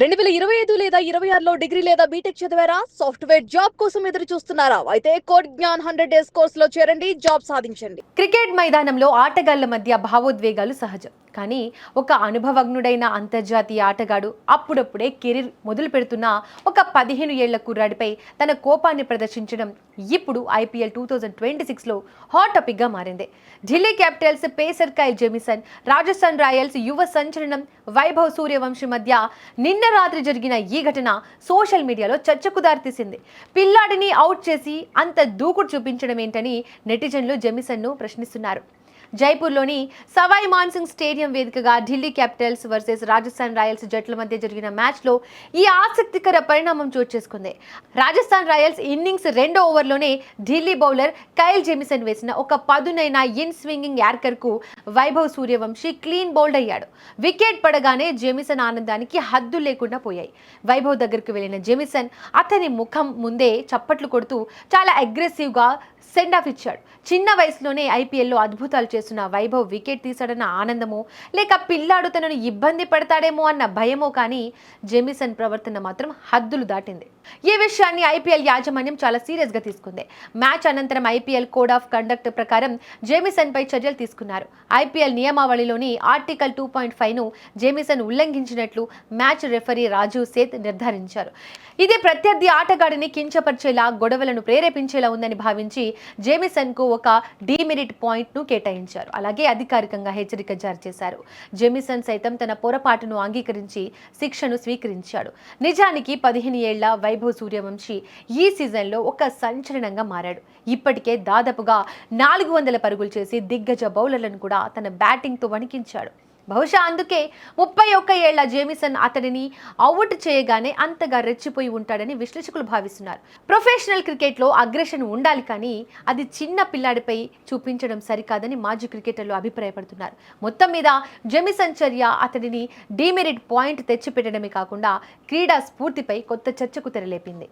2025 లేదా 26లో డిగ్రీ లేదా బీటెక్ చదివారా? సాఫ్ట్‌వేర్ జాబ్ కోసం ఎదురు చూస్తున్నారా? అయితే కోడ్ జ్ఞాన్ 100 డేస్ కోర్సులో చేరండి, జాబ్ సాధించండి. క్రికెట్ మైదానంలో ఆటగాళ్ల మధ్య భావోద్వేగాలు సహజం. కానీ ఒక అనుభవజ్ఞుడైన అంతర్జాతీయ ఆటగాడు అప్పుడప్పుడే కెరీర్ మొదలు పెడుతున్న ఒక 15 ఏళ్ల కుర్రాడిపై తన కోపాన్ని ప్రదర్శించడం ఇప్పుడు ఐపీఎల్ 2026లో హాట్ టాపిక్గా మారింది. Delhi Capitals pacer Kyle Jamieson, Rajasthan Royals యువ సంచలనం వైభవ్ సూర్యవంశీ మధ్య నిన్న రాత్రి జరిగిన ఈ ఘటన సోషల్ మీడియాలో చర్చకు దారితీసింది. పిల్లాడిని అవుట్ చేసి అంత దూకుడు చూపించడం ఏంటని నెటిజన్లు జెమిసన్ను ప్రశ్నిస్తున్నారు. జైపూర్లోని సవాయ్ మాన్సింగ్ స్టేడియం వేదికగా Delhi Capitals versus Rajasthan Royals జట్ల మధ్య జరిగిన మ్యాచ్లో ఈ ఆసక్తికర పరిణామం చోటు చేసుకుంది. రాజస్థాన్ రాయల్స్ ఇన్నింగ్స్ రెండో ఓవర్లోనే ఢిల్లీ బౌలర్ కైల్ జెమిసన్ వేసిన ఒక పదునైన ఇన్ స్వింగింగ్ యార్కర్కు వైభవ్ సూర్యవంశీ క్లీన్ బౌల్డ్ అయ్యాడు. వికెట్ పడగానే జెమిసన్ ఆనందానికి హద్దు లేకుండా పోయాయి. వైభవ్ దగ్గరకు వెళ్లిన జెమిసన్ అతని ముఖం ముందే చప్పట్లు కొడుతూ చాలా అగ్రెసివ్గా సెండ్ ఆఫ్ ఇచ్చాడు. చిన్న వయసులోనే ఐపీఎల్లో అద్భుతాలు చేస్తున్న వైభవ్ వికెట్ తీశాడన్న ఆనందమో లేక పిల్లాడు తనను ఇబ్బంది పడతాడేమో అన్న భయమో కానీ జెమిసన్ ప్రవర్తన మాత్రం హద్దులు దాటింది. ఈ విషయాన్ని ఐపీఎల్ యాజమాన్యం చాలా సీరియస్గా తీసుకుంది. మ్యాచ్ అనంతరం ఐపీఎల్ కోడ్ ఆఫ్ కండక్ట్ ప్రకారం జెమిసన్ పై చర్యలు తీసుకున్నారు. ఐపీఎల్ నియమావళిలోని ఆర్టికల్ 2.5ను జెమిసన్ ఉల్లంఘించినట్లు మ్యాచ్ రెఫరీ రాజు సేత్ నిర్ధారించారు. ఇది ప్రత్యర్థి ఆటగాడిని కించపరిచేలా, గొడవలను ప్రేరేపించేలా ఉందని భావించి జెమిసన్కు ఒక డీమెరిట్ పాయింట్ను కేటాయించారు. అలాగే అధికారికంగా హెచ్చరిక జారీ చేశారు. జెమిసన్ సైతం తన పొరపాటును అంగీకరించి శిక్షను స్వీకరించాడు. నిజానికి 15 ఏళ్ల వైభవ్ సూర్యవంశీ ఈ సీజన్లో ఒక సంచలనంగా మారాడు. ఇప్పటికే దాదాపుగా 400 పరుగులు చేసి దిగ్గజ బౌలర్లను కూడా తన బ్యాటింగ్తో వణికించాడు. బహుశా అందుకే 31 ఏళ్ల జేమిసన్ అతడిని అవుట్ చేయగానే అంతగా రెచ్చిపోయి ఉంటాడని విశ్లేషకులు భావిస్తున్నారు. ప్రొఫెషనల్ క్రికెట్లో అగ్రెషన్ ఉండాలి, కానీ అది చిన్న పిల్లాడిపై చూపించడం సరికాదని మాజీ క్రికెటర్లు అభిప్రాయపడుతున్నారు. మొత్తం మీద జెమిసన్ చర్య అతడిని డీమెరిట్ పాయింట్ తెచ్చిపెట్టడమే కాకుండా క్రీడా స్ఫూర్తిపై కొత్త చర్చకు తెరలేపింది.